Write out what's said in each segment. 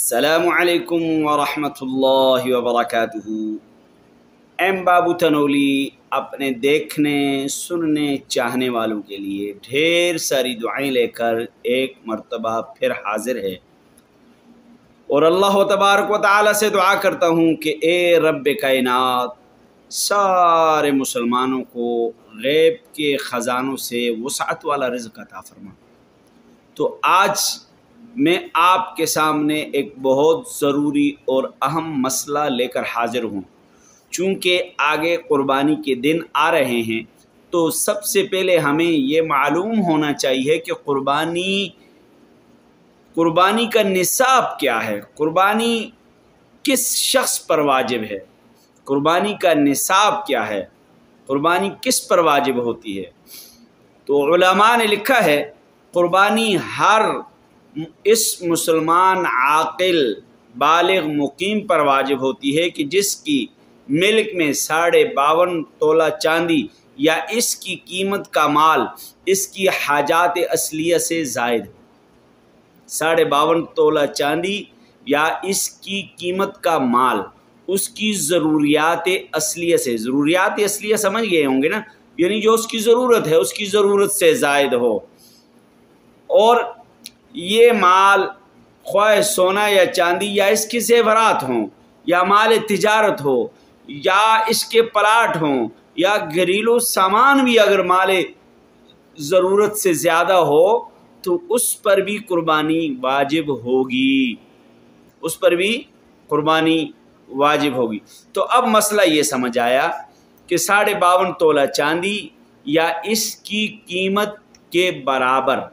السلام علیکم ورحمۃ اللہ وبرکاتہ۔ ایم بابو تنولی اپنے دیکھنے سننے چاہنے والوں کے لیے ڈھیر ساری دعائیں لے کر ایک مرتبہ پھر حاضر ہے، اور اللہ تبارک و تعالی سے دعا کرتا ہوں کہ اے رب کائنات، سارے مسلمانوں کو غیب کے خزانوں سے وسعت والا رزق عطا فرما۔ تو آج میں آپ کے سامنے ایک بہت ضروری اور اہم مسئلہ لے کر حاضر ہوں۔ چونکہ آگے قربانی کے دن آ رہے ہیں، تو سب سے پہلے ہمیں یہ معلوم ہونا چاہیے کہ قربانی کا نصاب کیا ہے، قربانی کس شخص پر واجب ہے، قربانی کا نصاب کیا ہے، قربانی کس پر واجب ہوتی ہے۔ تو علماء نے لکھا ہے قربانی ہر اس مسلمان عاقل بالغ مقیم پر واجب ہوتی ہے کہ جس کی ملک میں 52.5 تولہ چاندی یا اس کی قیمت کا مال اس کی حاجات اصلیہ سے زائد ہو۔ 52.5 تولہ چاندی یا اس کی قیمت کا مال اس کی ضروریات اصلیہ سے، ضروریات اصلیہ سمجھ گئے ہوں گے نا، یعنی جو اس کی ضرورت ہے اس کی ضرورت سے زائد ہو، اور یہ مال خواہ سونا یا چاندی یا اس کے زیورات ہوں یا مال تجارت ہو یا اس کے پلاٹ ہوں یا گھریلو سامان بھی اگر مال ضرورت سے زیادہ ہو تو اس پر بھی قربانی واجب ہوگی، اس پر بھی قربانی واجب ہوگی۔ تو اب مسئلہ یہ سمجھ آیا کہ 52.5 تولہ چاندی یا اس کی قیمت کے برابر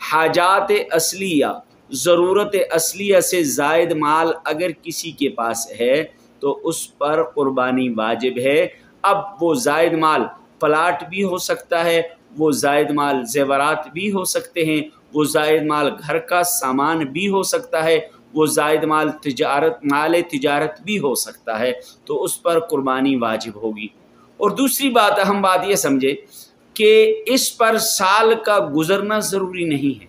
حاجات اصلیہ، ضرورت اصلیہ سے زائد مال اگر کسی کے پاس ہے تو اس پر قربانی واجب ہے۔ اب وہ زائد مال پلاٹ بھی ہو سکتا ہے، وہ زائد مال زیورات بھی ہو سکتے ہیں، وہ زائد مال گھر کا سامان بھی ہو سکتا ہے، وہ زائد مال تجارت بھی ہو سکتا ہے، تو اس پر قربانی واجب ہوگی۔ اور دوسری بات، اہم بات یہ سمجھے کہ اس پر سال کا گزرنا ضروری نہیں ہے،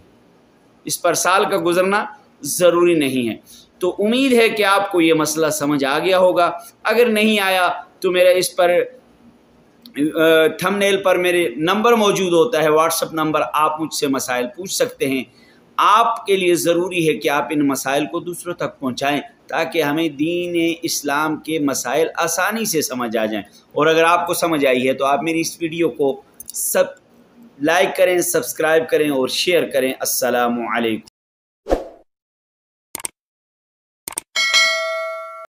اس پر سال کا گزرنا ضروری نہیں ہے۔ تو امید ہے کہ آپ کو یہ مسئلہ سمجھ آ گیا ہوگا۔ اگر نہیں آیا تو میرا اس پر تھمب نیل پر میرے نمبر موجود ہوتا ہے، واٹس اپ نمبر، آپ مجھ سے مسائل پوچھ سکتے ہیں۔ آپ کے لیے ضروری ہے کہ آپ ان مسائل کو دوسروں تک پہنچائیں تاکہ ہمیں دین اسلام کے مسائل آسانی سے سمجھ آ جائیں۔ اور اگر آپ کو سمجھ آئی ہے تو آپ میری اس ویڈیو کو لائک کریں، سبسکرائب کریں اور شیئر کریں۔ السلام علیکم۔